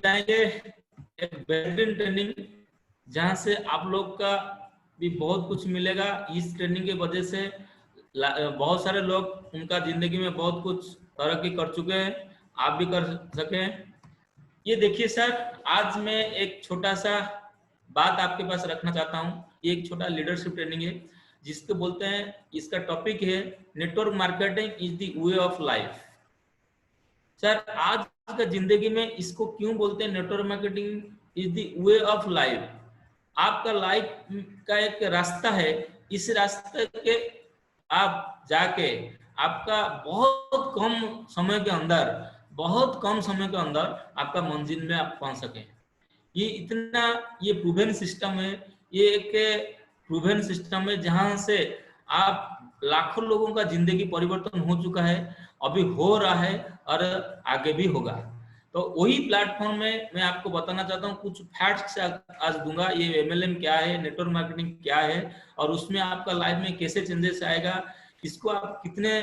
बताएंगे एक बेहतरीन ट्रेनिंग, जहां से आप लोग का भी बहुत कुछ मिलेगा। इस ट्रेनिंग की वजह से बहुत सारे लोग उनका जिंदगी में बहुत कुछ तरक्की कर चुके हैं, आप भी कर सकें। ये देखिए सर, आज मैं एक छोटा सा बात आपके पास रखना चाहता हूँ। ये एक छोटा लीडरशिप ट्रेनिंग है, जिसको बोलते हैं, इसका टॉपिक है network marketing is the way of life. Sir आज का जिंदगी में इसको क्यों बोलते हैं network marketing is the way of life? आपका लाइफ का एक रास्ता है, इस रास्ते के आप जाके आपका बहुत कम समय के अंदर आपका मंजिल में आप पहुंच सके। ये प्रूवन सिस्टम है। ये एक प्रूवन सिस्टम है जहां से आप लाखों लोगों का जिंदगी परिवर्तन हो चुका है, अभी हो रहा है और आगे भी होगा। तो वही प्लेटफॉर्म में मैं आपको बताना चाहता हूँ, कुछ फैक्ट्स आज दूंगा। ये एमएलएम क्या है, नेटवर्क मार्केटिंग क्या है, और उसमें आपका लाइफ में कैसे चेंजेस आएगा, इसको आप कितने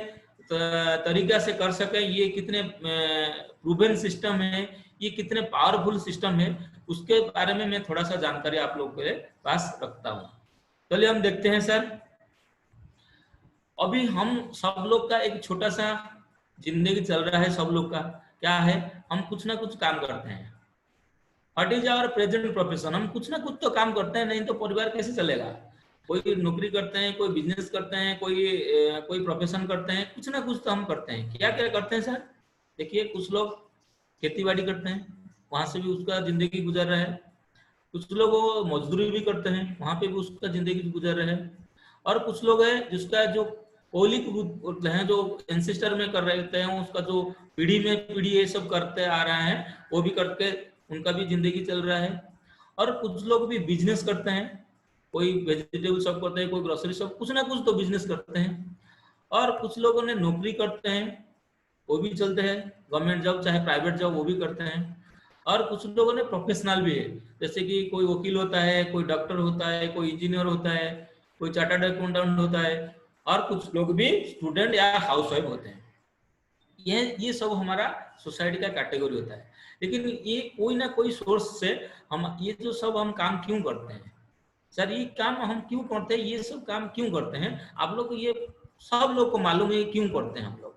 तरीका से कर सके, ये कितने प्रूवन सिस्टम है, ये कितने पावरफुल सिस्टम है, उसके बारे में मैं थोड़ा सा जानकारी आप लोगों के पास रखता हूँ। चलिए हम देखते हैं सर। अभी हम सब लोग का एक छोटा सा जिंदगी चल रहा है। सब लोग का क्या है, हम कुछ ना कुछ काम करते हैं। What is our present profession? हम कुछ ना कुछ तो काम करते हैं, नहीं तो परिवार कैसे चलेगा। कोई नौकरी करते हैं, कोई बिजनेस करते हैं, कोई प्रोफेशन करते हैं, कुछ ना कुछ तो हम करते हैं। क्या क्या करते हैं सर? देखिए, कुछ लोग खेती बाड़ी करते हैं, वहां से भी उसका जिंदगी गुजर रहा है। कुछ लोग वो मजदूरी भी करते हैं, वहां पे भी उसका जिंदगी गुजर रहा है। और कुछ लोग है जिसका जो कोलिक है, जो एंसेस्टर में कर रहे हैं, उसका जो पीढ़ी में पीढ़ी ये सब करते आ रहे हैं, वो भी करके उनका भी जिंदगी चल रहा है। और कुछ लोग भी बिजनेस करते हैं, कोई वेजिटेबल शॉप करते हैं, कोई ग्रोसरी शॉप, कुछ ना कुछ तो बिजनेस करते हैं। और कुछ लोगों ने नौकरी करते हैं, वो भी चलते हैं, गवर्नमेंट जॉब चाहे प्राइवेट जॉब, वो भी करते हैं। और कुछ लोगों ने प्रोफेशनल भी है, जैसे कि कोई वकील होता है, कोई डॉक्टर होता है, कोई इंजीनियर होता है, कोई चार्टर्ड अकाउंटेंट होता है, और कुछ लोग भी स्टूडेंट या हाउसवाइफ होते हैं। ये सब हमारा सोसाइटी का कैटेगरी होता है। लेकिन ये कोई ना कोई सोर्स से हम ये जो सब हम काम क्यों करते हैं सर, ये काम हम क्यों करते हैं, ये सब काम क्यों करते हैं, आप लोग को ये सब लोग को मालूम है क्यों करते हैं हम लोग।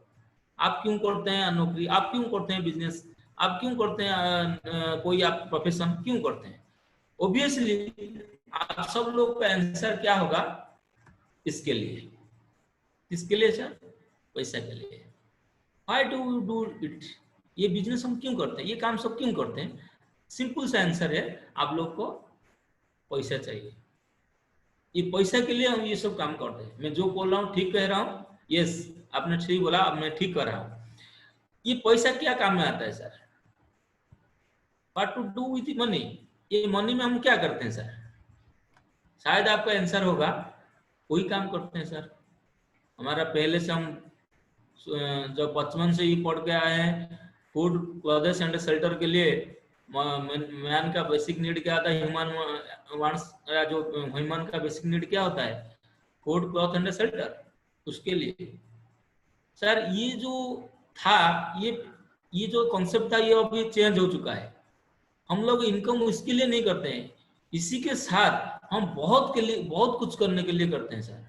आप क्यों करते हैं नौकरी, आप क्यों करते हैं बिजनेस, आप क्यों करते हैं कोई आप प्रोफेशन क्यों करते हैं? ऑब्वियसली आप सब लोग का आंसर क्या होगा, इसके लिए। किसके लिए सर? पैसा के लिए। Why do you do it? ये बिजनेस हम क्यों करते हैं, ये काम सब क्यों करते हैं? सिंपल सा आंसर है, आप लोग को पैसा चाहिए। ये पैसा के लिए हम ये सब काम करते हैं। मैं जो बोल रहा हूँ ठीक कह रहा हूँ? यस, आपने ठीक बोला, अब मैं ठीक कर रहा हूँ। ये पैसा क्या काम में आता है sir? What to do with money? ये मनी में हम क्या करते हैं सर? शायद आपका आंसर होगा, वही काम करते हैं सर। हमारा पहले से हम जब बचपन से ही पढ़ के आए हैं, फूड क्लॉथेस एंड शेल्टर के लिए मैन का बेसिक नीड क्या था, ह्यूमन का बेसिक नीड क्या होता है? Food cloth and shelter. उसके लिए सर ये जो था, ये जो कॉन्सेप्ट था, ये अभी चेंज हो चुका है। हम लोग इनकम इसके लिए नहीं करते हैं, इसी के साथ हम बहुत कुछ करने के लिए करते हैं सर।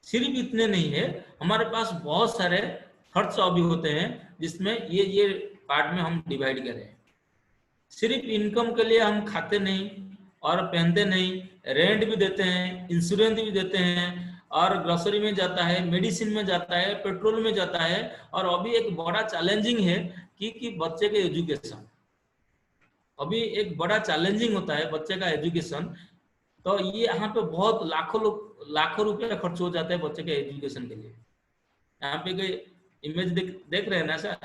सिर्फ इतने नहीं है, हमारे पास बहुत सारे खर्च अभी होते हैं, जिसमें ये पार्ट में हम डिवाइड करें। सिर्फ इनकम के लिए हम खाते नहीं और पहनते नहीं, रेंट भी देते हैं, इंश्योरेंस भी देते हैं, और ग्रोसरी में जाता है, मेडिसिन में जाता है, पेट्रोल में जाता है। और अभी एक बड़ा चैलेंजिंग है कि बच्चे के एजुकेशन, अभी एक बड़ा चैलेंजिंग होता है बच्चे का एजुकेशन। तो ये यहाँ पे बहुत लाखों रुपया खर्च हो जाता है बच्चे के एजुकेशन के लिए। यहाँ पे कोई इमेज देख रहे हैं ना सर?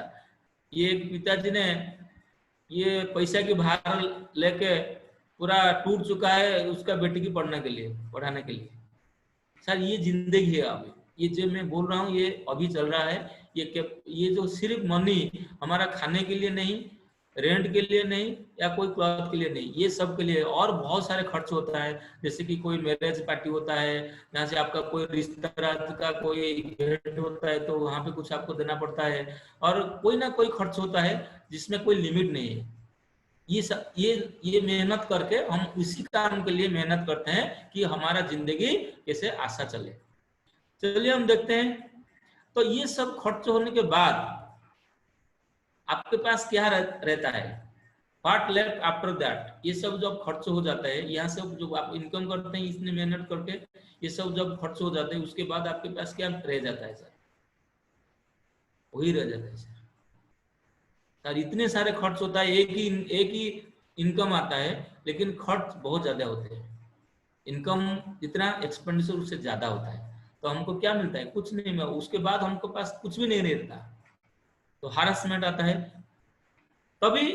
ये एक पिताजी ने ये पैसा की भार लेके पूरा टूट चुका है उसका बेटी की पढ़ाने के लिए। सर ये जिंदगी है अभी, ये जो मैं बोल रहा हूँ ये अभी चल रहा है। ये जो सिर्फ मनी हमारा खाने के लिए नहीं, रेंट के लिए नहीं, या कोई क्लॉथ के लिए नहीं, ये सब के लिए और बहुत सारे खर्च होता है। जैसे कि कोई मैरिज पार्टी होता है, जहाँ से आपका कोई रिश्तेदार का कोई इवेंट होता है, तो वहां पे कुछ आपको देना पड़ता है। और कोई ना कोई खर्च होता है जिसमें कोई लिमिट नहीं है। ये मेहनत करके हम उसी काम के लिए मेहनत करते हैं कि हमारा जिंदगी कैसे आशा चले। चलिए हम देखते हैं, तो ये सब खर्च होने के बाद आपके पास क्या रहता है, व्हाट लेफ्ट आफ्टर दैट। ये सब जब खर्च हो जाता है, यहाँ से जो आप इनकम करते हैं इतने मेहनत करके, ये सब जब खर्च हो जाते हैं उसके बाद आपके पास क्या रह जाता है सर, वही रह जाता है सर। सर इतने सारे खर्च होता है, एक ही इनकम आता है लेकिन खर्च बहुत ज्यादा होते हैं। इनकम जितना एक्सपेंडिचर उससे ज्यादा होता है, तो हमको क्या मिलता है, कुछ नहीं मिला, उसके बाद हमको पास कुछ भी नहीं रहता, तो हारासमेंट आता है। तभी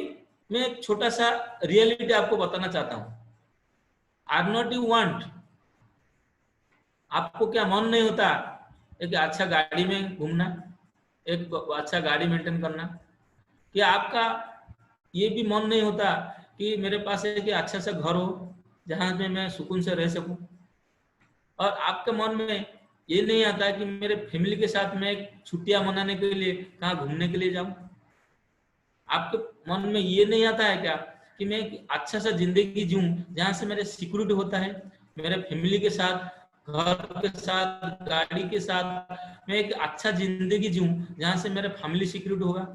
मैं एक छोटा सा रियलिटी आपको बताना चाहता हूँ। आर नॉट यू वांट, आपको क्या मन नहीं होता एक अच्छा गाड़ी में घूमना, एक अच्छा गाड़ी मेंटेन करना? क्या आपका ये भी मन नहीं होता कि मेरे पास एक अच्छा सा घर हो जहां में मैं सुकून से रह सकूं? और आपके मन में ये नहीं आता कि मेरे फैमिली के साथ मैं एक छुट्टियां मनाने के लिए कहाँ घूमने के लिए जाऊं? आपके मन में ये नहीं आता है क्या कि मैं एक अच्छा सा जिंदगी जीऊं जहां से मेरे सिक्योरिटी होता है, मेरे फैमिली के साथ, घर के साथ, गाड़ी के साथ मैं एक अच्छा जिंदगी जीऊं जहां से मेरा फैमिली सिक्योरिटी होगा?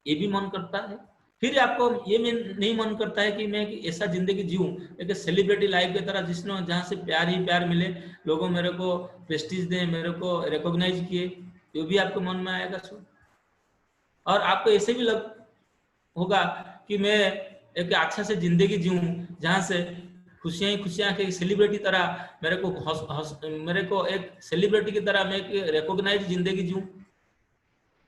ये भी मन करता है। फिर आपको ये नहीं मन करता है कि मैं एक ऐसा जिंदगी जीऊं एक सेलिब्रिटी लाइफ की तरह, जिसमें जहां से प्यार ही प्यार मिले, लोगों मेरे को प्रेस्टीज दें, मेरे को रिकॉग्नाइज किए? ये भी आपके मन में आएगा सो। और आपको ऐसे भी लग होगा कि मैं एक अच्छा से जिंदगी जीऊं जहां से खुशियां ही खुशियां के सेलिब्रिटी तरह मेरे को एक सेलिब्रिटी की तरह मैं एक रिकॉग्नाइज जिंदगी जीऊं।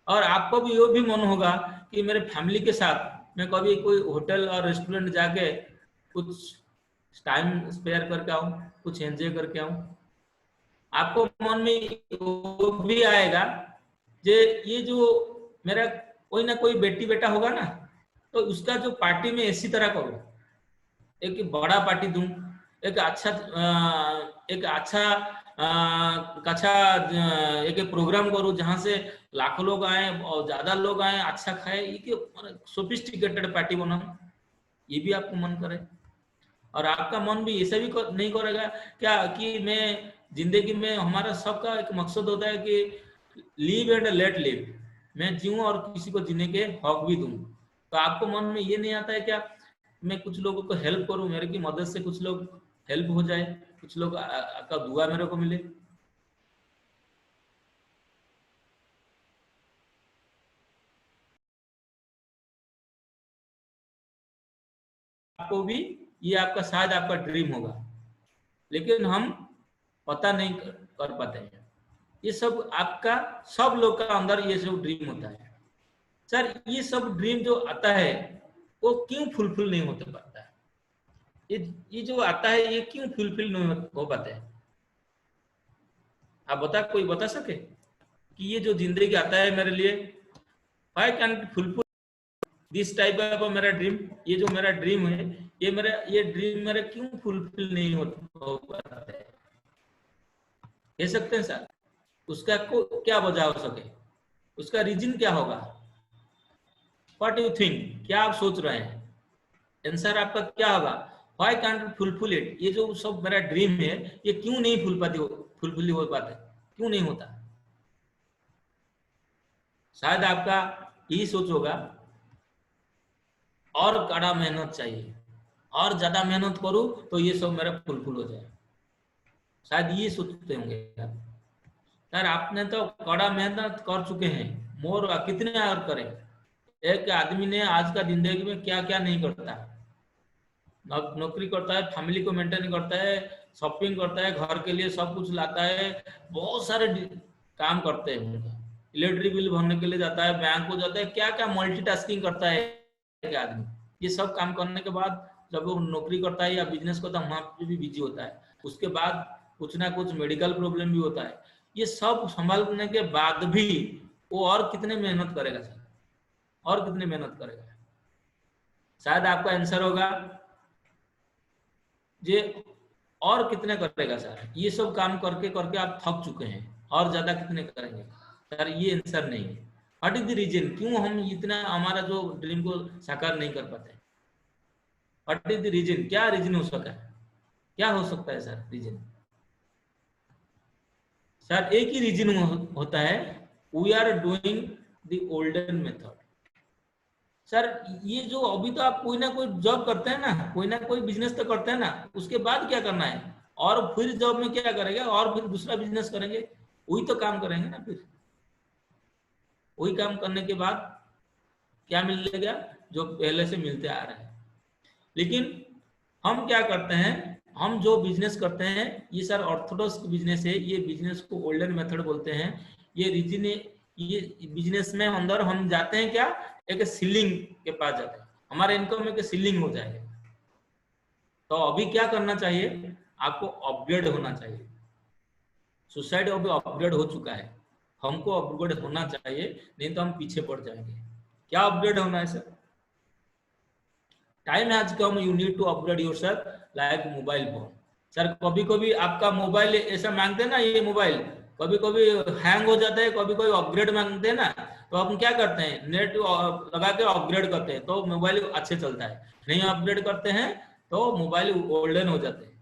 और आपको भी ये भी मन होगा कि मेरे फैमिली के साथ मैं कभी कोई होटल और रेस्टोरेंट जाके कुछ टाइम स्पेयर करके आऊं, कुछ एंजॉय करके आऊं। आपको मन में वो भी आएगा जे ये जो मेरा कोई ना कोई बेटी बेटा होगा ना, तो उसका जो पार्टी में इसी तरह करूं, एक बड़ा पार्टी दूं, एक अच्छा एक प्रोग्राम करूं जहां से लाखों लोग आए और ज्यादा लोग आए, अच्छा खाए, ये सोफिस्टिकेटेड पार्टी बनाऊं। ये भी आपको मन करे। और आपका मन भी ऐसा भी नहीं करेगा क्या कि मैं जिंदगी में, हमारा सबका एक मकसद होता है कि लिव एंड लेट लिव, मैं जीऊं और किसी को जीने के हक भी दूं। तो आपको मन में ये नहीं आता है क्या मैं कुछ लोगों को हेल्प करूं, मेरे की मदद से कुछ लोग हेल्प हो जाए, कुछ लोग का दुआ मेरे को मिले? आपको भी ये आपका शायद आपका ड्रीम होगा, लेकिन हम पता नहीं कर पाते हैं। ये सब आपका, सब लोग का अंदर ये सब ड्रीम होता है। सर ये सब ड्रीम जो आता है वो क्यों फुलफिल नहीं होते पाता है? ये जो आता है ये क्यों फुलफिल नहीं हो पाते हैं? आप कोई बता सके कि ये जो जिंदगी आता है मेरे लिए, why can fulfil this type of मेरा ड्रीम, ये जो मेरा ड्रीम है, ये ड्रीम मेरा क्यों फुलफिल नहीं हो पाता है? कह सकते हैं सर उसका को क्या वजह हो सके, उसका रीजन क्या होगा? व्हाट यू थिंक, क्या आप सोच रहे हैं? आंसर आपका क्या होगा? व्हाई कांट फुलफिल इट, ये जो सब मेरा ड्रीम है ये क्यों नहीं फुलफिल हो पाता, क्यों नहीं होता? शायद आपका यही सोच होगा, और कड़ा मेहनत चाहिए, और ज्यादा मेहनत करूं तो ये सब मेरा फुलफिल हो जाए। शायद ये सोचते होंगे आप। यार आपने तो कड़ा मेहनत कर चुके हैं, मोर कितने और करें? एक आदमी ने आज का जिंदगी में क्या क्या नहीं करता, नौकरी करता है, फैमिली को मेंटेन करता है, शॉपिंग करता है, घर के लिए सब कुछ लाता है, बहुत सारे काम करते हैं, इलेक्ट्रिक बिल भरने के लिए जाता है, बैंक को जाता है, क्या क्या मल्टीटास्किंग करता है एक आदमी। ये सब काम करने के बाद जब वो नौकरी करता है या बिजनेस करता है वहां पे भी बिजी होता है, उसके बाद कुछ ना कुछ मेडिकल प्रॉब्लम भी होता है। ये सब संभालने के बाद भी वो और कितने मेहनत करेगा सर, और कितने मेहनत करेगा? शायद आपका आंसर होगा ये और कितने करेगा सर, ये सब काम करके करके आप थक चुके हैं, और ज्यादा कितने करेंगे? सर ये आंसर नहीं है। व्हाट इज द रीजन, क्यों हम इतना हमारा जो ड्रीम को साकार नहीं कर पाते? व्हाट इज द रीजन, क्या रीजन हो सकता है, क्या हो सकता है सर रीजन? सर एक ही रीजन होता है, we are doing the olden method. Sir ये जो अभी तो आप कोई ना कोई जॉब करते हैं ना, कोई ना कोई बिजनेस तो करते हैं ना, उसके बाद क्या करना है, और फिर जॉब में क्या करेंगे, और फिर दूसरा बिजनेस करेंगे, वही तो काम करेंगे ना, फिर वही काम करने के बाद क्या मिलेगा, जो पहले से मिलते आ रहा है। लेकिन हम क्या करते हैं, हम जो बिजनेस करते हैं ये सर ऑर्थोडॉक्स बिजनेस है, ये बिजनेस को गोल्डन मेथड बोलते हैं। ये रीजन, ये बिजनेस में अंदर हम जाते हैं क्या, एक सीलिंग के पास जाते हैं, हमारे इनकम में सीलिंग हो जाएगा। तो अभी क्या करना चाहिए, आपको अपग्रेड होना चाहिए। सोसाइटी अभी अपग्रेड हो चुका है, हमको अपग्रेड होना चाहिए, नहीं तो हम पीछे पड़ जाएंगे। क्या अपग्रेड होना है sir? Time has come, you need to upgrade yourself like mobile phone. Sir कभी कभी आपका मोबाइल ऐसा मांगते हैं ना, ये मोबाइल कभी कभी हैंग हो जाता है, कभी कभी अपग्रेड मांगते हैं ना, तो हम क्या करते हैं, नेट लगा के अपग्रेड करते हैं तो मोबाइल अच्छे चलता है। नहीं अपग्रेड करते हैं तो मोबाइल ओल्डन हो जाते हैं।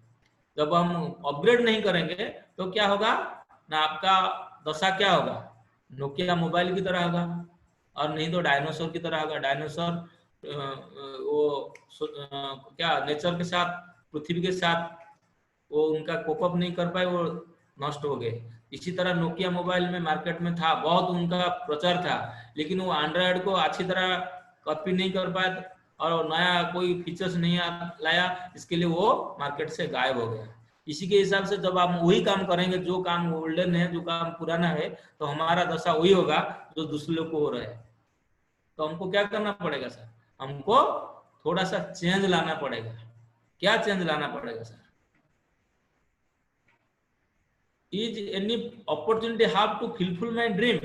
जब हम अपग्रेड नहीं करेंगे तो क्या होगा ना, आपका दशा क्या होगा, नोकिया मोबाइल की तरह होगा, और नहीं तो डायनासोर की तरह होगा। डायनासोर वो क्या नेचर के साथ, पृथ्वी के साथ वो उनका कोप नहीं कर पाए, वो नष्ट हो गए। इसी तरह नोकिया मोबाइल में मार्केट में था, बहुत उनका प्रचार था, लेकिन वो एंड्रॉयड को अच्छी तरह कॉपी नहीं कर पाए और नया कोई फीचर्स नहीं लाया, इसके लिए वो मार्केट से गायब हो गया। इसी के हिसाब से जब हम वही काम करेंगे, जो काम गोल्डन है, जो काम पुराना है, तो हमारा दशा वही होगा जो दूसरे लोग को हो रहा है। तो हमको क्या करना पड़ेगा सर, हमको थोड़ा सा चेंज लाना पड़ेगा। क्या चेंज लाना पड़ेगा sir? Is any opportunity have to fulfil my dream.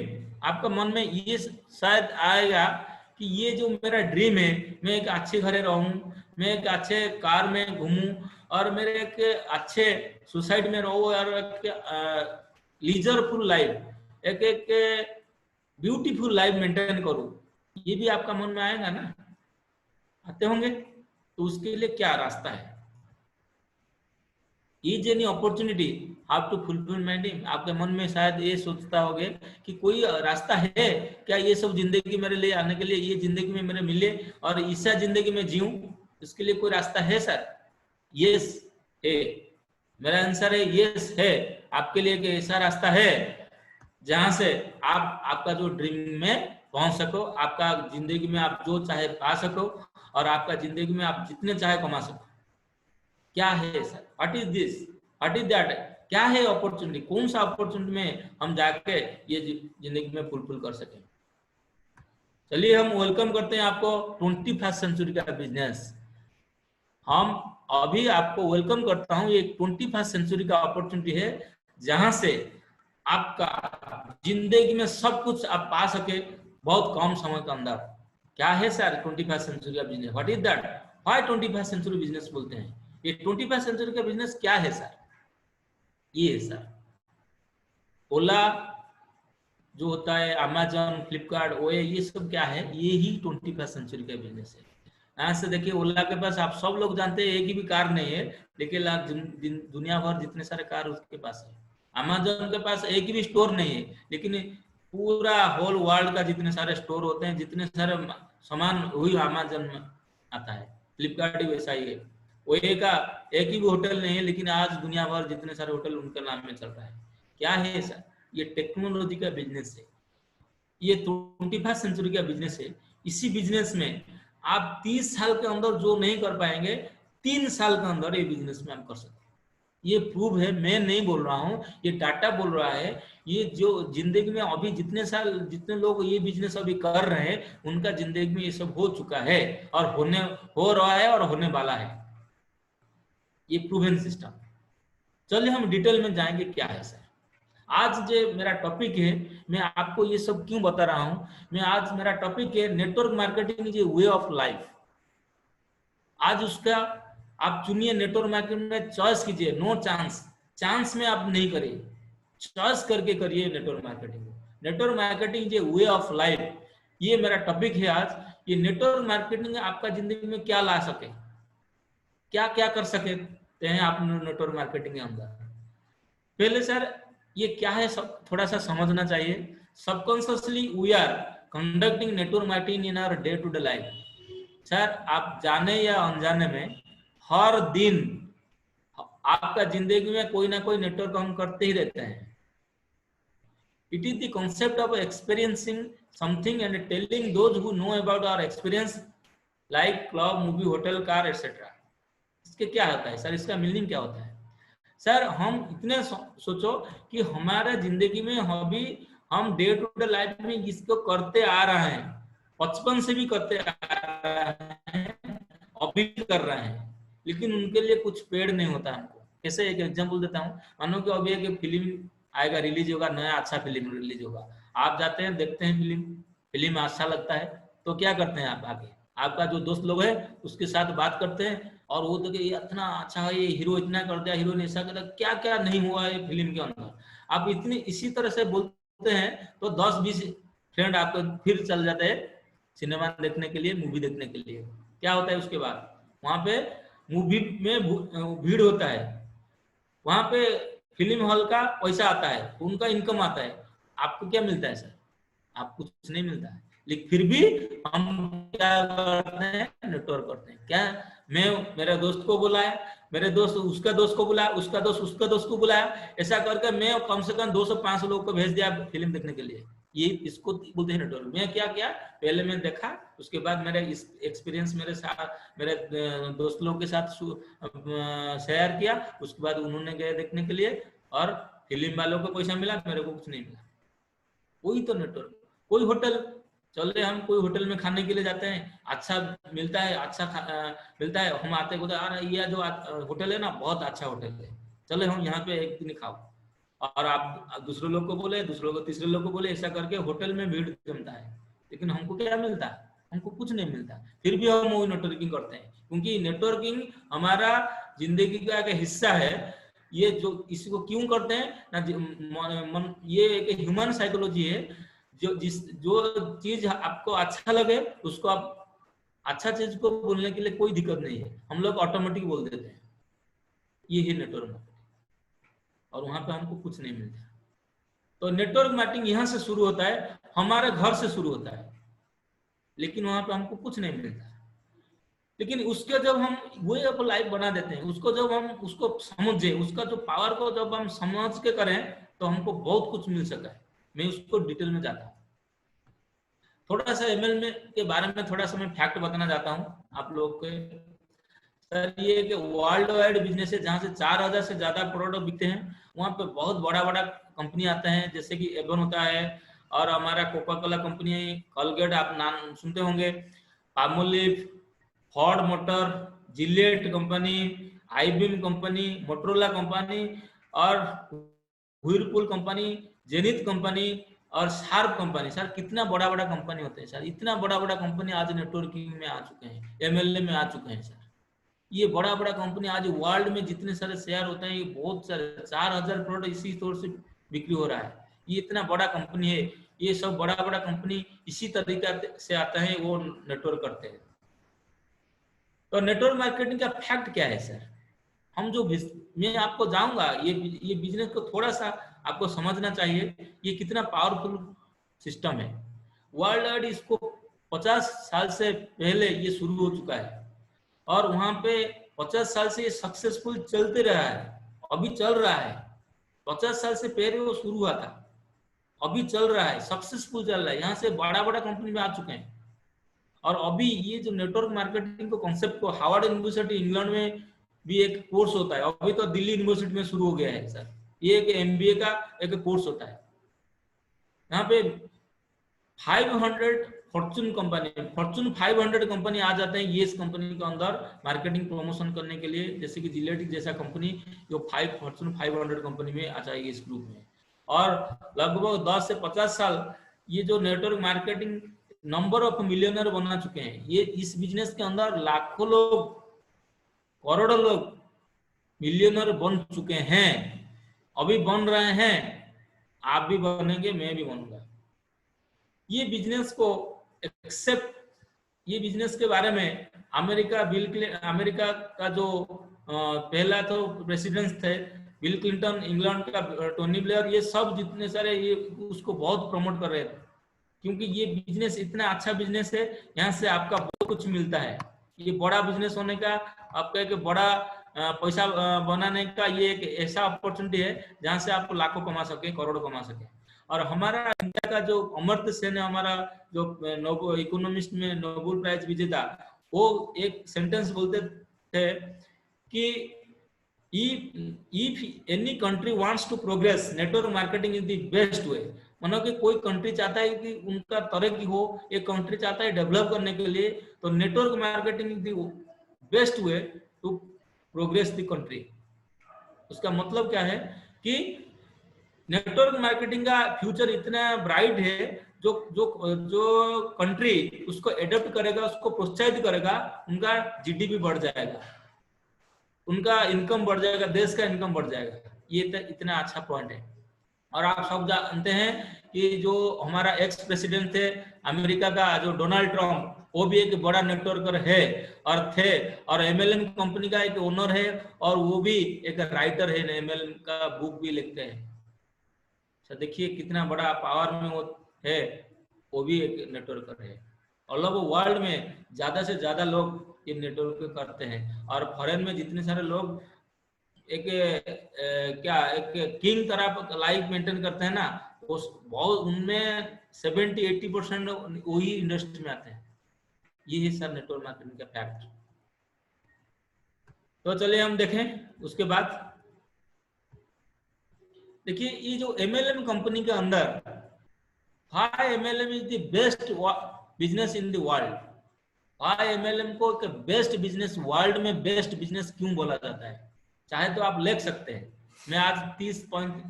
आपका मन में ये शायद आएगा कि ये जो मेरा ड्रीम है, मैं एक अच्छे घरे रहूं, मैं एक अच्छे कार में घूमूं, और मेरे एक अच्छे सोसाइटी में रहूं, और एक लीजरफुल लाइफ, एक एक ब्यूटीफुल लाइफ मेंटेन करूं, ये भी आपका मन में आएगा ना, आते होंगे। तो उसके लिए क्या रास्ता है? Is any opportunity how to fulfil my dream. आपके मन में शायद ये सोचता होगे कि कोई रास्ता है क्या, ये सब जिंदगी मेरे लिए आने के लिए, ये जिंदगी में मेरे मिले और ऐसा जिंदगी में जीऊं, इसके लिए कोई रास्ता है सर? यस है, मेरा आंसर है यस है। आपके लिए एक ऐसा रास्ता है जहां से आप आपका जो ड्रीम में पहुंच सको, आपका जिंदगी में आप जो चाहे पा सको, और आपका जिंदगी में आप जितने चाहे कमा सको। क्या है sir, what is this, what is that, क्या है अपॉर्चुनिटी, कौन सा अपॉर्चुनिटी में हम जाके ये जिंदगी में फुलफिल कर सकें? चलिए हम वेलकम करते हैं आपको 21st सेंचुरी का बिजनेस। हम अभी आपको वेलकम करता हूं, ये 21st सेंचुरी का अपॉर्चुनिटी है जहां से आपका जिंदगी में सब कुछ आप पा सके बहुत कम समय के अंदर। क्या है सर 21st सेंचुरी का business, what is that, why 21st century business बोलते हैं? ये 21st सेंचुरी का बिजनेस क्या है सर? ये है सर ओला जो होता है, अमेजन, फ्लिपकार्ट, ओए, ये सब क्या है, ये ही 21st सेंचुरी का बिजनेस है। यहाँ से देखिए, ओला के पास आप सब लोग जानते हैं एक ही भी कार नहीं है, लेकिन दुनिया भर जितने सारे कार उसके पास है। अमेजन के पास एक भी स्टोर नहीं है, लेकिन पूरा होल वर्ल्ड का जितने सारे स्टोर होते हैं, जितने सारे सामान वही अमेजन में आता है। फ्लिपकार्ट भी वैसा ही है। ओए का एक ही भी होटल नहीं है, लेकिन आज दुनिया भर जितने सारे होटल उनके नाम में चल रहा है। क्या है सर? ये टेक्नोलॉजी का बिजनेस है, ये 21st सेंचुरी का बिजनेस है। इसी बिजनेस में आप 30 साल के अंदर जो नहीं कर पाएंगे, 3 साल के अंदर ये बिजनेस में आप कर सकते हैं। ये प्रूव है, मैं नहीं बोल रहा हूँ, ये डाटा बोल रहा है। ये जो जिंदगी में अभी जितने लोग ये बिजनेस अभी कर रहे हैं, उनका जिंदगी में ये सब हो चुका है, और हो रहा है और होने वाला है। ये प्रूवन सिस्टम। चलिए हम डिटेल में जाएंगे क्या है सर। आज जो मेरा टॉपिक है, मैं आपको ये सब क्यों बता रहा हूं, मैं आज मेरा टॉपिक है network marketing is a way of life. आज उसका आप चुनिए, नेटवर्क मार्केटिंग में चॉइस कीजिए, नो चांस, चांस में आप नहीं करिए, चॉइस करके करिए network marketing. Network marketing is a way of life, ये मेरा टॉपिक है आज। ये नेटवर्क मार्केटिंग आपका जिंदगी में क्या ला सके, क्या क्या कर सकते हैं आप नेटवर्क मार्केटिंग के अंदर। पहले सर ये क्या है सब थोड़ा सा समझना चाहिए। Subconsciously we are conducting network marketing in our day to day life. Sir आप जाने या अनजाने में हर दिन आपका जिंदगी में कोई ना कोई नेटवर्क हम करते ही रहते हैं। It is the concept of experiencing something and telling those who know about our experience like club, movie, hotel, car, etc. इसके क्या होता है सर, इसका मीनिंग क्या होता है सर? हम इतने सोचो कि हमारे जिंदगी में अभी हम डे टू डे लाइफ में इसको करते आ रहे हैं, बचपन से भी करते आ रहे हैं, अभी भी कर रहे हैं, लेकिन उनके लिए कुछ पेड़ नहीं होता हमको। कैसे, एक एग्जांपल देता हूँ। मानो कि अभी एक फिल्म आएगा, रिलीज होगा, नया अच्छा फिल्म रिलीज होगा, आप जाते हैं देखते हैं, फिल्म अच्छा लगता है तो क्या करते हैं आप आगे आपका जो दोस्त लोग है उसके साथ बात करते हैं, और वो तो कि ये इतना अच्छा है, ये हीरो इतना कर दिया, हीरो ने ऐसा कर दिया, क्या क्या नहीं हुआ है फिल्म के अंदर। आप इतनी इसी तरह से बोलते हैं तो 10-20 फ्रेंड आपको फिर चल जाते हैं सिनेमा देखने के लिए, मूवी देखने के लिए। क्या होता है उसके बाद, वहां पे मूवी में भीड़ होता है, वहां पे फिल्म हॉल का पैसा आता है, उनका इनकम आता है, आपको क्या मिलता है सर? आपको कुछ नहीं मिलता है। लेकिन फिर भी हम क्या करते हैं, नेटवर्क करते हैं। क्या, मैं मेरे दोस्त को बुलाया, मेरे दोस्त उसका दोस्त को बुलाया, उसका दोस्त उसका दोस्त को बुलाया, ऐसा करके मैं कम से कम 200-500 लोग को भेज दिया फिल्म देखने के लिए। ये इसको बोलते हैं नेटवर्क। मैं क्या किया, पहले मैं देखा, उसके बाद मेरे इस एक्सपीरियंस मेरे साथ मेरे दोस्त लोग के साथ शेयर किया, उसके बाद उन्होंने गए देखने के लिए, और फिल्म वालों को पैसा मिला, मेरे को कुछ नहीं मिला। वही तो नेटवर्क। कोई होटल, चले हम कोई होटल में खाने के लिए जाते हैं, अच्छा मिलता है, मिलता है, हम आते बोलते यार ये जो होटल है ना बहुत अच्छा होटल है, चले हम यहाँ पे एक दिन खाओ, और आप दूसरे लोग को बोले, दूसरे लोग को, तीसरे लोग को बोले, ऐसा करके होटल में भीड़ जमता है, लेकिन हमको क्या मिलता है? हमको कुछ नहीं मिलता। फिर भी हम वही नेटवर्किंग करते हैं, क्योंकि नेटवर्किंग हमारा जिंदगी का एक हिस्सा है। ये जो इसको क्यों करते हैं ना, ये एक ह्यूमन साइकोलॉजी है। जो चीज आपको अच्छा लगे उसको आप अच्छा चीज को बोलने के लिए कोई दिक्कत नहीं है, हम लोग ऑटोमेटिक बोल देते हैं। ये है नेटवर्क मार्केटिंग, और वहां पे हमको कुछ नहीं मिलता। तो नेटवर्क मार्केटिंग यहाँ से शुरू होता है, हमारे घर से शुरू होता है, लेकिन वहां पे हमको कुछ नहीं मिलता। लेकिन उसके जब हम वे ऑफ लाइफ बना देते हैं, उसको जब हम उसको समझे, उसका जो पावर को जब हम समझ के करें, तो हमको बहुत कुछ मिल सका है। मैं उसको डिटेल में जाता हूँ। थोड़ा सा एमएल में के बारे में थोड़ा सा मैं फैक्ट बताना चाहता हूँ आप लोगों के। सर ये कि वर्ल्ड वाइड बिजनेस है जहाँ से 4000 से ज्यादा प्रोडक्ट बिकते हैं। वहाँ पे बहुत बड़ा बड़ा कंपनी आते हैं, जैसे कि एवन होता है, और हमारा कोका कोला कंपनी, कॉलगेट आप नाम सुनते होंगे, Palmolive, Ford motor, Gillette company, IBM company, Motorola company, और व्हिर्लपूल कंपनी, जेनिथ कंपनी, और शार्प कंपनी। सर कितना बड़ा बड़ा कंपनी होते हैं सर, इतना बड़ा बड़ा कंपनी आज नेटवर्किंग में आ चुके हैं, एमएलए में आ चुके हैं सर। ये बड़ा बड़ा कंपनी आज वर्ल्ड में जितने सारे शेयर होते हैं, ये बहुत सारे 4000 करोड़ इसी तौर से बिक्री हो रहा है। ये इतना बड़ा कंपनी है, ये सब बड़ा बड़ा कंपनी इसी तरीका से आता है, वो नेटवर्क करते हैं। तो नेटवर्क मार्केटिंग का फैक्ट क्या है सर? हम जो मैं आपको जाऊंगा, ये बिजनेस को थोड़ा सा आपको समझना चाहिए, ये कितना पावरफुल सिस्टम है। वर्ल्ड वाइड इसको 50 साल से पहले ये शुरू हो चुका है, और वहां पे 50 साल से ये सक्सेसफुल चलते रहा है, अभी चल रहा है। 50 साल से पहले वो शुरू हुआ था, अभी चल रहा है, सक्सेसफुल चल रहा है, यहाँ से बड़ा बड़ा कंपनी में आ चुके हैं। और अभी ये जो नेटवर्क मार्केटिंग को कॉन्सेप्ट को हार्वर्ड यूनिवर्सिटी इंग्लैंड में भी एक कोर्स होता है, अभी तो दिल्ली यूनिवर्सिटी में शुरू हो गया है सर। ये एक एमबीए का एक कोर्स होता है। यहाँ पे 500 फॉर्चून 500 कंपनी आ जाते हैं ये इस कंपनी के अंदर मार्केटिंग प्रमोशन करने के लिए, जैसे कि जिलेटिक जैसा कंपनी जो फॉर्चून 500 कंपनी में आ जाएगी इस ग्रुप में। और लगभग 10 से 50 साल ये जो network marketing number of millionaire बना चुके हैं। ये इस बिजनेस के अंदर लाखों लोग, करोड़ों लोग मिलियनर बन चुके हैं, अभी बन रहे हैं, आप भी बनेंगे, मैं भी बनूंगा। ये बिजनेस को एक्सेप्ट, ये बिजनेस के बारे में अमेरिका का जो पहला तो प्रेसिडेंट थे बिल क्लिंटन, इंग्लैंड का टोनी ब्लेयर, ये सब जितने सारे ये उसको बहुत प्रमोट कर रहे थे, क्योंकि ये बिजनेस इतना अच्छा बिजनेस है, यहाँ से आपका बहुत कुछ मिलता है। ये बड़ा बिजनेस होने का, आपका एक बड़ा पैसा बनाने का ये एक ऐसा अपॉर्चुनिटी है जहाँ से आप लाखों कमा सके, करोड़ों कमा सके। और हमारा इंडिया का जो अमर्त्य सेन है, हमारा जो इकोनॉमिस्ट में नोबेल प्राइज विजेता, वो एक सेंटेंस बोलते थे कि if any country wants to progress, network marketing is the best way। मानो कि कोई कंट्री चाहता है कि उनका तरक्की हो, एक कंट्री चाहता है डेवलप करने के लिए, तो network marketing is the best way to progress the country. उसका मतलब क्या है कि नेटवर्क मार्केटिंग का फ्यूचर इतना ब्राइट है, जो जो जो कंट्री उसको एडॉप्ट करेगा, उसको प्रोत्साहित करेगा, उनका जीडीपी बढ़ जाएगा, उनका इनकम बढ़ जाएगा, देश का इनकम बढ़ जाएगा। ये इतना अच्छा पॉइंट है। और आप सब जानते हैं कि जो हमारा एक्स प्रेसिडेंट थे अमेरिका का, जो डोनाल्ड ट्रम्प, वो भी एक बड़ा नेटवर्कर है और थे, और एमएलएम कंपनी का एक ओनर है, और वो भी एक राइटर है, एमएलएम का बुक भी लिखते हैं। तो देखिए कितना बड़ा पावर में वो है, वो भी एक नेटवर्कर है। ऑल ओवर वर्ल्ड में ज्यादा से ज्यादा लोग ये नेटवर्क करते हैं, और फॉरेन में जितने सारे लोग एक एक किंग तरह लाइफ मेंटेन करते हैं ना, वो बहुत उनमें 70-80% वही इंडस्ट्री में आते हैं। ये है सर नेटवर्क मार्केटिंग का फैक्ट। तो चलिए हम देखें उसके बाद। देखिए ये जो एमएलएम कंपनी के अंदर, high MLM is the best business in the world. High MLM को बेस्ट बिजनेस, वर्ल्ड में बेस्ट बिजनेस क्यों बोला जाता है, चाहे तो आप लिख सकते हैं। मैं आज 30 पॉइंट,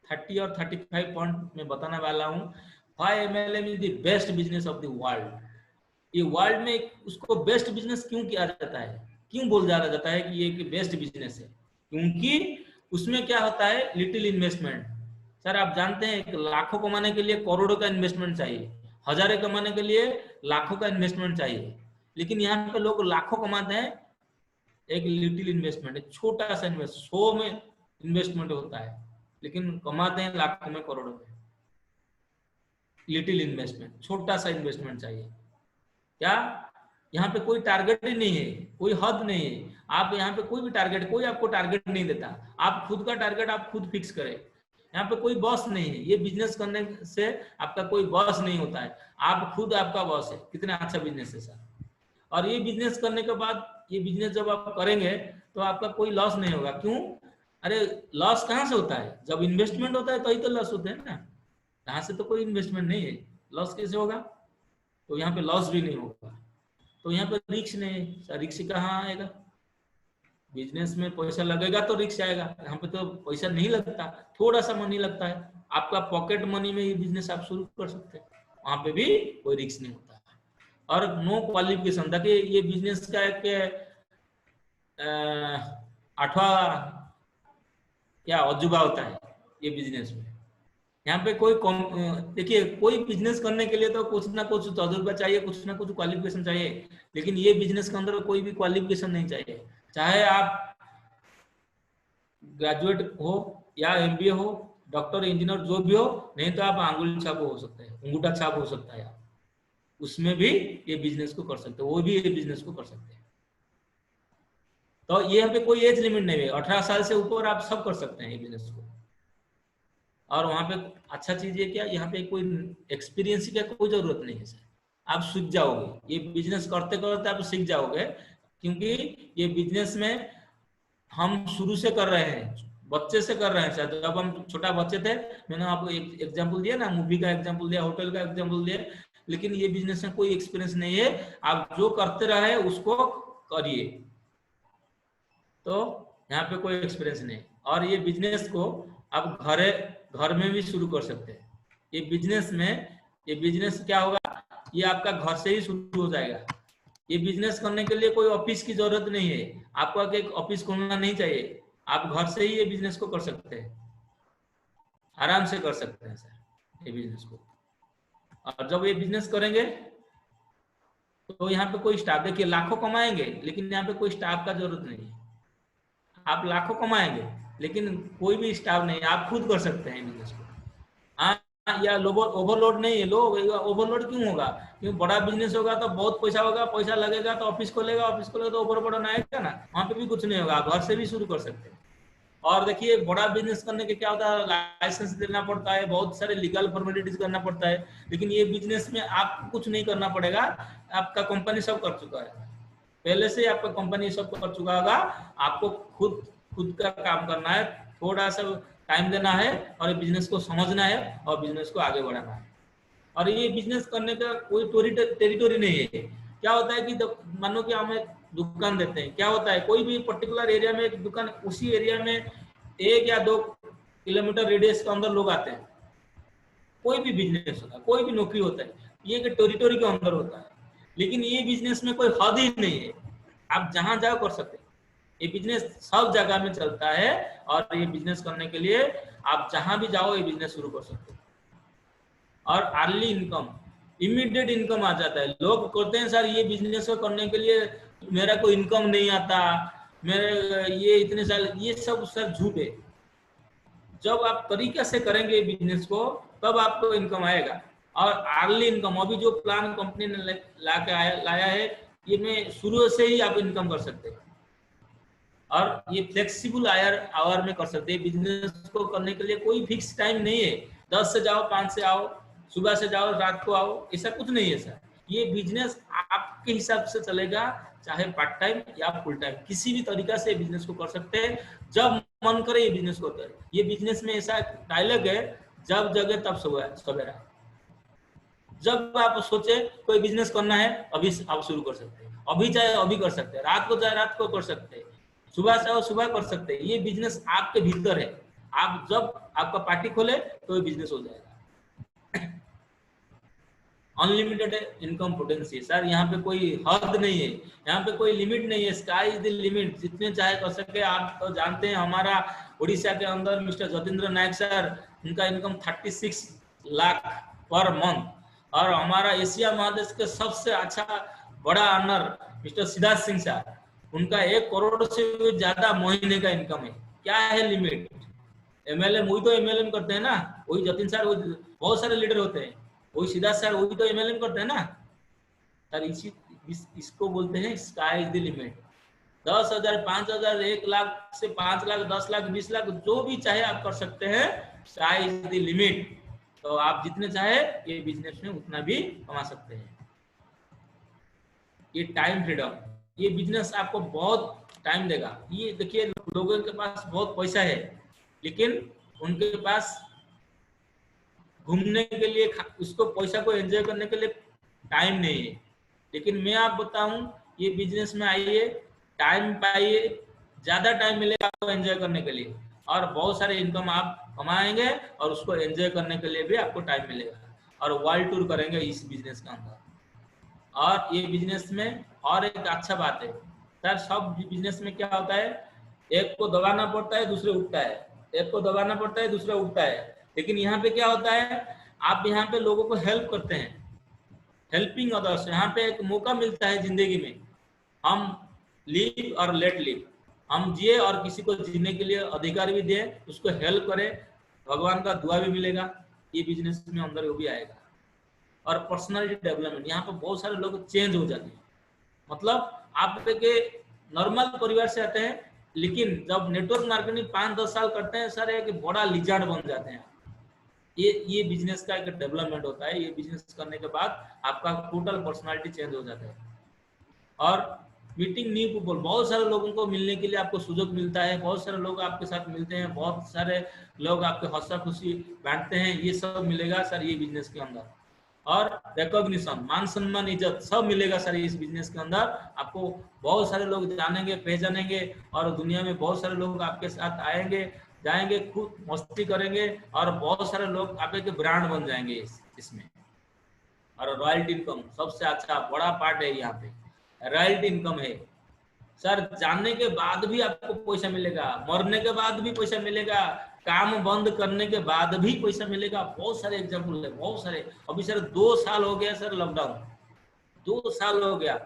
30 और 35 पॉइंट में बताने वाला हूँ। Why MLM is the best business of the world. ये वर्ल्ड में उसको बेस्ट बिजनेस क्यों किया जाता है, क्यों बोल जाया जाता है कि ये बेस्ट बिजनेस है? क्योंकि उसमें क्या होता है, लिटिल इन्वेस्टमेंट। सर आप जानते हैं कि लाखों कमाने के लिए करोड़ों का इन्वेस्टमेंट चाहिए, हजारों कमाने के लिए लाखों का इन्वेस्टमेंट चाहिए, लेकिन यहाँ पे लोग लाखों कमाते हैं, एक लिटिल इन्वेस्टमेंट है, छोटा सा इन्वेस्ट, 100 में इन्वेस्टमेंट होता है, लेकिन कमाते हैं लाखों में, करोड़ों में। लिटिल इन्वेस्टमेंट, छोटा सा इन्वेस्टमेंट चाहिए। क्या यहाँ पे कोई टारगेट ही नहीं है, कोई हद नहीं है। आप यहाँ पे कोई भी टारगेट, कोई आपको टारगेट नहीं देता, आप खुद का टारगेट आप खुद फिक्स करें। यहाँ पे कोई बॉस नहीं है, ये बिजनेस करने से आपका कोई बॉस नहीं होता है, आप खुद आपका बॉस है। कितना अच्छा बिजनेस है सर। और ये बिजनेस करने के बाद, ये बिजनेस जब आप करेंगे तो आपका कोई लॉस नहीं होगा। क्यों? अरे लॉस कहाँ से होता है? जब इन्वेस्टमेंट होता है तो ही तो लॉस होते हैं ना, यहाँ से तो कोई इन्वेस्टमेंट नहीं है, लॉस कैसे होगा? तो यहाँ पे लॉस भी नहीं होगा। तो यहाँ पे रिस्क नहीं है। रिस्क कहाँ आएगा? बिजनेस में पैसा लगेगा तो रिस्क आएगा, यहाँ पे तो पैसा नहीं लगता, थोड़ा सा मनी लगता है, आपका पॉकेट मनी में ये बिजनेस आप शुरू कर सकते हैं, वहां पे भी कोई रिस्क नहीं होता। और नो क्वालिफिकेशन, देखिए ये बिजनेस का एक 8वां क्या अजूबा होता है ये बिजनेस में। यहाँ पे कोई देखिए कोई बिजनेस करने के लिए तो कुछ ना कुछ तजुर्बा चाहिए, कुछ ना कुछ क्वालिफिकेशन चाहिए, लेकिन ये बिजनेस के अंदर कोई भी क्वालिफिकेशन नहीं चाहिए। चाहे आप ग्रेजुएट हो या एमबीए हो, डॉक्टर, इंजीनियर, जो भी हो, नहीं तो आप आंगुल छाप हो सकते हैं, अंगूठा छाप हो सकता है, उसमें भी ये बिजनेस को कर सकते हैं, वो भी ये बिजनेस को कर सकते हैं। तो ये यहाँ पे कोई एज लिमिट नहीं है, 18 साल से ऊपर आप सब कर सकते हैं ये बिजनेस को। और वहां पे अच्छा चीज है क्या, यहाँ पे कोई एक्सपीरियंस की कोई जरूरत नहीं है सर, आप सीख जाओगे, ये बिजनेस करते करते आप सीख जाओगे। क्योंकि ये बिजनेस में हम शुरू से कर रहे हैं, बच्चे से कर रहे हैं सर। जब हम छोटा बच्चे थे, मैंने आपको एक एग्जाम्पल दिया ना, मूवी का एग्जाम्पल दिया, होटल का एग्जाम्पल दिया, लेकिन ये बिजनेस में कोई एक्सपीरियंस नहीं है, आप जो करते रहे उसको करिए। तो यहाँ पे कोई एक्सपीरियंस नहीं। और ये बिजनेस को आप घर में भी शुरू कर सकते हैं। ये बिजनेस क्या होगा, ये आपका घर से ही शुरू हो जाएगा। ये बिजनेस करने के लिए कोई ऑफिस की जरूरत नहीं है, आपको एक ऑफिस खोलना नहीं चाहिए, आप घर से ही ये बिजनेस को कर सकते हैं, आराम से कर सकते हैं सर ये बिजनेस को। और जब ये बिजनेस करेंगे तो यहाँ पे कोई स्टाफ, देखिए लाखों कमाएंगे लेकिन यहाँ पे कोई स्टाफ का जरूरत नहीं है। आप लाखों कमाएंगे लेकिन कोई भी स्टाफ नहीं है, आप खुद कर सकते हैं बिजनेस को। हाँ, या ओवरलोड नहीं है, लोग ओवरलोड क्यों होगा? क्योंकि बड़ा बिजनेस होगा तो बहुत पैसा होगा, पैसा लगेगा तो ऑफिस खोलेगा, ऑफिस खोलेगा तो ओवरलोड आएगा ना, वहाँ पे भी कुछ नहीं होगा, घर से भी शुरू कर सकते हैं। और देखिए बड़ा बिजनेस करने के क्या होता है, लाइसेंस देना पड़ता है, बहुत सारे लीगल फॉर्मेलिटीज करना पड़ता है। लेकिन ये बिजनेस में आपको कुछ नहीं करना पड़ेगा, आपका कंपनी सब कर चुका है, पहले से आपका कंपनी सब कर चुका होगा। आपको खुद खुद का काम करना है, थोड़ा सा टाइम देना है और बिजनेस को समझना है और बिजनेस को आगे बढ़ाना है। और ये बिजनेस करने का कोई टेरिटोरी नहीं है। क्या होता है कि मानो कि हम एक दुकान देते हैं, क्या होता है कोई भी पर्टिकुलर एरिया में एक दुकान, उसी एरिया में 1 या 2 किलोमीटर रेडियस के अंदर लोग आते हैं। कोई भी बिजनेस होता है, कोई भी नौकरी होता है, ये कि टेरिटोरी के अंदर होता है। लेकिन ये बिजनेस में कोई हद ही नहीं है, आप जहां जाओ कर सकते हैं। ये बिजनेस सब जगह में चलता है और ये बिजनेस करने के लिए आप जहां भी जाओ ये बिजनेस शुरू कर सकते हैं। और अर्ली इनकम, इमीडिएट इनकम आ जाता है। लोग करते हैं सर ये बिजनेस को करने के लिए मेरा कोई इनकम नहीं आता, मेरे ये इतने साल, ये सब सर झूठ है। जब आप तरीके से करेंगे बिजनेस को तब आपको इनकम आएगा। और अर्ली इनकम, अभी जो प्लान कंपनी ने लाया है, ये में शुरू से ही आप इनकम कर सकते हैं। और ये फ्लेक्सिबल आवर में कर सकते हैं। बिजनेस को करने के लिए कोई फिक्स टाइम नहीं है, 10 से जाओ, 5 से आओ, सुबह से जाओ, रात को आओ, ऐसा कुछ नहीं है सर। ये बिजनेस आपके हिसाब से चलेगा, चाहे पार्ट टाइम या फुल टाइम, किसी भी तरीका से बिजनेस को कर सकते हैं। जब मन करे ये बिजनेस को करें। ये बिजनेस में ऐसा डायलॉग है, जब जगे तब सवेरा। जब आप सोचे कोई बिजनेस करना है, अभी आप शुरू कर सकते हैं, अभी चाहे अभी कर सकते हैं, रात को चाहे रात को कर सकते हैं, सुबह चाहे सुबह कर सकते हैं। ये बिजनेस आपके भीतर है। आप जब आपका पार्टी खोले तो ये बिजनेस हो जाएगा। अनलिमिटेड इनकम पोटेंशियल सर, यहाँ पे कोई हद नहीं है, यहाँ पे कोई लिमिट नहीं है, स्काई इज द लिमिट, जितने चाहे कर सके। आप तो जानते हैं हमारा उड़ीसा के अंदर मिस्टर जतेंद्र नायक सर, उनका इनकम 36 लाख पर मंथ। और हमारा एशिया महादेश के सबसे अच्छा बड़ा earner mister Siddharth Singh sir, उनका 1 करोड़ से भी ज्यादा महीने का इनकम है। क्या है लिमिट? एमएलएम, वही तो एमएलएम करते हैं ना, वही जतिन सर, वही बहुत सारे लीडर होते हैं, वही सिद्धार्थ सर, वही तो एमएलएम करते हैं ना सर। इसको बोलते हैं sky is the limit. 10,000, 5,000, 1 lakh से 5 लाख, 10 लाख, 20 लाख, जो भी चाहे आप कर सकते हैं। Sky is the limit. तो आप जितने चाहे ये बिजनेस में उतना भी कमा सकते हैं। ये टाइम फ्रीडम, ये बिजनेस आपको बहुत टाइम देगा। ये देखिए लोगों के पास बहुत पैसा है लेकिन उनके पास घूमने के लिए, उसको पैसा को एंजॉय करने के लिए टाइम नहीं है। लेकिन मैं आप बताऊं, ये बिजनेस में आइए, टाइम पाइए, ज्यादा टाइम मिलेगा आपको एंजॉय करने के लिए, और बहुत सारे इनकम आप कमाएंगे और उसको एंजॉय करने के लिए भी आपको टाइम मिलेगा। और वर्ल्ड टूर करेंगे इस बिजनेस के अंदर। और ये बिजनेस में और एक अच्छा बात है सर, सब बिजनेस में क्या होता है, एक को दबाना पड़ता है दूसरे उठता है, एक को दबाना पड़ता है दूसरा उठता है। लेकिन यहाँ पे क्या होता है, आप यहाँ पे लोगों को हेल्प करते हैं, हेल्पिंग अदर्स। यहाँ पे एक मौका मिलता है जिंदगी में, हम लिव और लेट लिव, हम जिए और किसी को जीने के लिए अधिकार भी दे, उसको हेल्प करे, भगवान का दुआ भी मिलेगा। ये बिजनेस में अंदर वो भी आएगा। और पर्सनालिटी डेवलपमेंट, यहाँ पे बहुत सारे लोग चेंज हो जाते हैं। मतलब आप के नॉर्मल परिवार से आते हैं लेकिन जब नेटवर्क मार्केटिंग 5-10 साल करते हैं सर, एक बड़ा लिजार्ड बन जाते हैं। ये बिजनेस का एक डेवलपमेंट होता है। ये बिजनेस करने के बाद आपका टोटल पर्सनालिटी चेंज हो जाता है। और मीटिंग न्यू पीपल, बहुत सारे लोगों को मिलने के लिए आपको सुযোग मिलता है, बहुत सारे लोग आपके साथ मिलते हैं, बहुत सारे लोग आपके हंसा खुशी बांटते हैं, ये सब मिलेगा सर ये बिजनेस के अंदर। और रिकॉग्निशन, मान सम्मान, इज्जत सब मिलेगा सर इस बिजनेस के अंदर। आपको बहुत सारे लोग जानेंगे, पहचानेंगे, और दुनिया में बहुत सारे लोग आपके साथ आएंगे जाएंगे, खूब मस्ती करेंगे, और बहुत सारे लोग आपके ब्रांड बन जाएंगे इसमें। और रॉयल्टी इनकम सबसे अच्छा बड़ा पार्ट है यहाँ पे, रॉयल्टी इनकम है सर। जानने के बाद भी आपको पैसा मिलेगा, मरने के बाद भी पैसा मिलेगा, काम बंद करने के बाद भी पैसा मिलेगा। बहुत सारे एग्जाम्पल है, बहुत सारे। अभी सर 2 साल हो गया सर लॉकडाउन, 2 साल हो गया,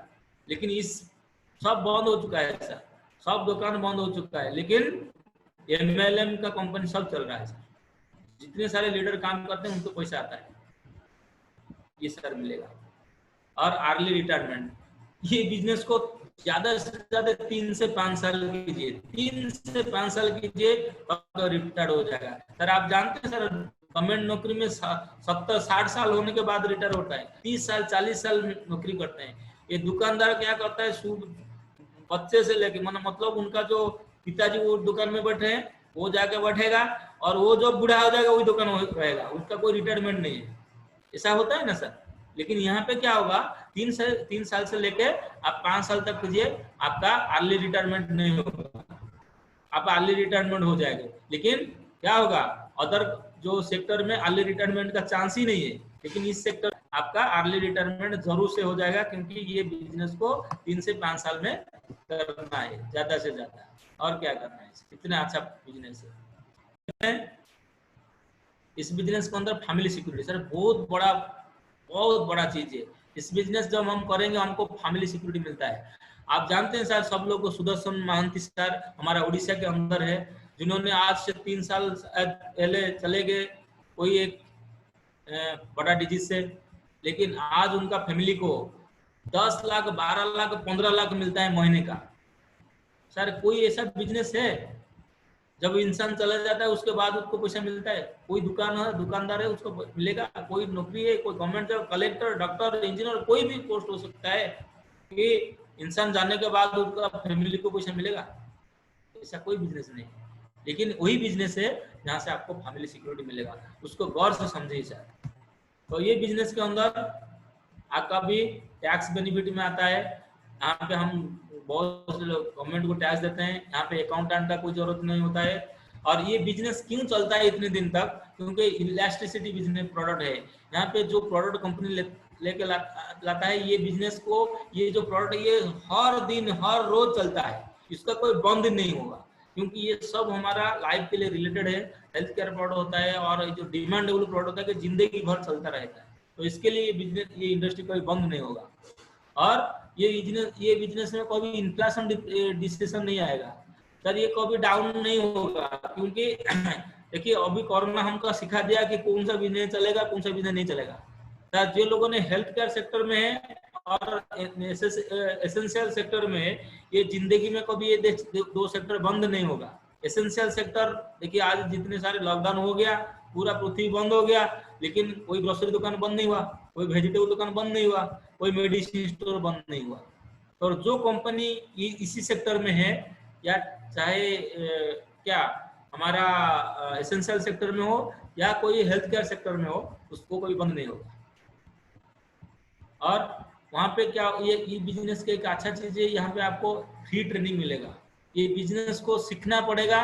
लेकिन इस सब बंद हो चुका है सर, सब दुकान बंद हो चुका है, लेकिन एमएलएम का कंपनी सब चल रहा है सर। जितने सारे लीडर काम करते हैं उनको पैसा आता है, ये सर मिलेगा। और अर्ली रिटायरमेंट, ये बिजनेस को ज्यादा से ज्यादा 3 से 5 साल कीजिए, 3 से 5 साल कीजिए, तो रिटायर हो जाएगा सर। आप जानते हैं सर, गवर्नमेंट नौकरी में 70-60 साल होने के बाद रिटायर होता है, 30 साल 40 साल नौकरी करते हैं। ये दुकानदार क्या करता है, सूद बच्चे से लेके मतलब उनका जो पिताजी वो दुकान में बैठे हैं, वो जाके बैठेगा, और वो जब बूढ़ा हो जाएगा वही दुकान रहेगा, उसका कोई रिटायरमेंट नहीं है। ऐसा होता है ना सर। लेकिन यहाँ पे क्या होगा, 3 साल से लेके आप 5 साल तक कीजिए, आपका अर्ली रिटायरमेंट नहीं होगा, आप अर्ली रिटायरमेंट हो जाएंगे। लेकिन क्या होगा, अदर जो सेक्टर में अर्ली रिटायरमेंट का चांस ही नहीं है, लेकिन इस सेक्टर आपका अर्ली रिटायरमेंट जरूर से हो जाएगा, क्योंकि ये बिजनेस को 3 से 5 साल में करना है ज्यादा से ज्यादा। और क्या करना है, इतना अच्छा बिजनेस है। इस बिजनेस के अंदर फैमिली सिक्योरिटी सर बहुत बड़ा चीज है। इस बिजनेस जब हम करेंगे हमको फैमिली सिक्योरिटी मिलता है। आप जानते हैं सर, सब लोग को सुदर्शन महांती सर हमारा उड़ीसा के अंदर है, जिन्होंने आज से 3 साल पहले चले गए कोई एक बड़ा डिजीज से, लेकिन आज उनका फैमिली को 10 लाख 12 लाख 15 लाख मिलता है महीने का। सर कोई ऐसा बिजनेस है, जब इंसान चला जाता है उसके बाद उसको पैसा मिलता है? कोई दुकानदार है उसको मिलेगा? कोई नौकरी है, कोई government job, collector, doctor, engineer, कोई भी पोस्ट हो सकता है कि इंसान जाने के बाद उसका फैमिली को पैसा मिलेगा? ऐसा कोई बिजनेस नहीं है। लेकिन वही बिजनेस है जहाँ से आपको फैमिली सिक्योरिटी मिलेगा, उसको गौर से समझिए सर। तो ये बिजनेस के अंदर आपका भी टैक्स बेनिफिट में आता है। यहाँ पे हम बहुत से लोग गवर्नमेंट को टैक्स देते हैं, यहाँ पे अकाउंटेंट का कोई जरूरत नहीं होता है। और ये बिजनेस क्यों चलता है इतने दिन तक? क्योंकि इलास्टिसिटी बिजनेस प्रोडक्ट है। यहाँ पे जो प्रोडक्ट कंपनी लेके लाता है, ये बिजनेस को, ये जो प्रोडक्ट है ये हर दिन हर रोज चलता है, इसका कोई बंद नहीं होगा, क्योंकि ये सब हमारा लाइफ के लिए रिलेटेड है। हेल्थ केयर प्रोडक्ट होता है, और जो डिमांडेबल प्रोडक्ट होता है कि जिंदगी भर चलता रहता है। तो इसके लिए ये बिजनेस, ये इंडस्ट्री कभी बंद नहीं होगा। और ये बिजनेस में कभी इन्फ्लेशन डिसीजन नहीं आएगा सर, ये कभी डाउन नहीं होगा। क्योंकि देखिए अभी कोरोना हमको सिखा दिया कि कौन सा बिजनेस चलेगा, कौन सा बिजनेस नहीं चलेगा। सर जो लोगों ने हेल्थ केयर सेक्टर में है और एसेंशियल सेक्टर में है, ये जिंदगी में कभी ये दो सेक्टर बंद नहीं होगा। एसेंशियल सेक्टर देखिए, आज जितने सारे लॉकडाउन हो गया, पूरा पृथ्वी बंद हो गया, लेकिन कोई ग्रोसरी दुकान बंद नहीं हुआ, कोई वेजिटेबल दुकान बंद नहीं हुआ, कोई मेडिसिन स्टोर बंद नहीं हुआ। और जो कंपनी इसी सेक्टर में है, या चाहे क्या हमारा एसेंशियल सेक्टर में हो या कोई हेल्थ केयर सेक्टर में हो, उसको कोई बंद नहीं होगा। और वहाँ पे क्या, ये बिजनेस की एक अच्छा चीज है, यहाँ पे आपको फ्री ट्रेनिंग मिलेगा। ये बिजनेस को सीखना पड़ेगा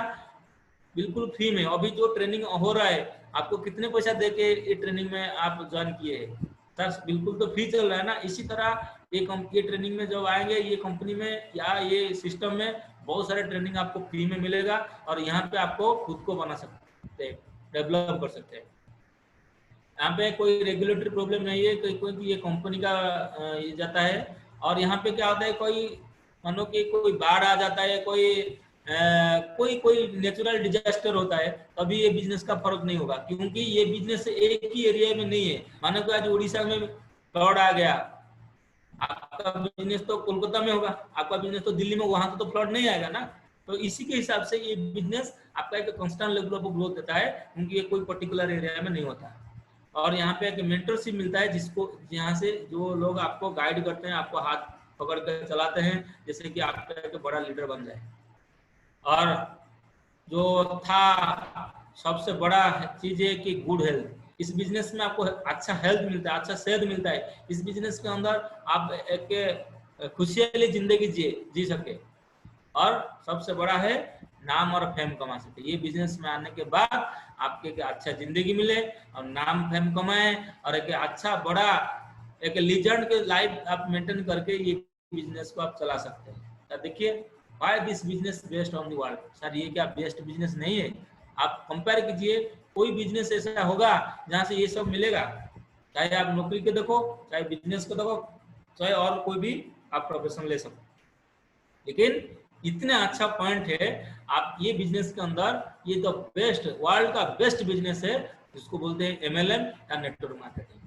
बिल्कुल फ्री में। अभी जो ट्रेनिंग हो रहा है, आपको कितने पैसा दे के ये ट्रेनिंग में आप ज्वाइन किए हैं सर? बिल्कुल तो फ्री चल रहा है ना। इसी तरह ये ट्रेनिंग में जब आएंगे ये कंपनी में या ये सिस्टम में, बहुत सारे ट्रेनिंग आपको फ्री में मिलेगा, और यहाँ पे आपको खुद को बना सकते हैं, डेवलप कर सकते हैं। यहाँ पे कोई रेगुलेटरी प्रॉब्लम नहीं है, कोई ये कंपनी का ये जाता है। और यहाँ पे क्या होता है, कोई मानो कि कोई बाढ़ आ जाता है, कोई नेचुरल डिजास्टर होता है, तभी ये बिजनेस का फर्क नहीं होगा, क्योंकि ये बिजनेस एक ही एरिया में नहीं है। मानो कि आज उड़ीसा में फ्लड आ गया, आपका बिजनेस तो कोलकाता में होगा, आपका बिजनेस तो दिल्ली में, वहां तो फ्लड नहीं आएगा ना। तो इसी के हिसाब से ये बिजनेस आपका एक कांस्टेंट लेवल ऑफ ग्रोथ देता है, क्योंकि ये कोई पर्टिकुलर एरिया में नहीं होता। और यहाँ पे एक मेंटरशिप मिलता है, जिसको यहाँ से जो लोग आपको गाइड करते हैं, आपको हाथ पकड़ कर चलाते हैं, जैसे कि आपका एक बड़ा लीडर बन जाए। और जो था सबसे बड़ा चीज है कि गुड हेल्थ। इस बिजनेस में आपको अच्छा हेल्थ मिलता है, अच्छा सेहत मिलता है। इस बिजनेस के अंदर आप एक खुशहाली जिंदगी जी सके, और सबसे बड़ा है नाम और फेम कमा सके। ये बिजनेस में आने के बाद आपके एक अच्छा जिंदगी मिले, और नाम फेम कमाए, और एक अच्छा बड़ा एक लीजेंड के लाइफ आप मेंटेन करके ये बिजनेस को आप चला सकते हैं। तो देखिए, why this business best on the world. Sir ये क्या बेस्ट बिजनेस नहीं है? आप कंपेयर कीजिए, कोई बिजनेस ऐसा होगा जहां से ये सब मिलेगा? चाहे आप नौकरी को देखो, चाहे बिजनेस को देखो, चाहे और कोई भी आप प्रोफेशन ले सकते हो। लेकिन इतना अच्छा पॉइंट है, आप ये बिजनेस के अंदर ये द बेस्ट, वर्ल्ड का बेस्ट बिजनेस है जिसको बोलते हैं MLM या नेटवर्क मार्केटिंग।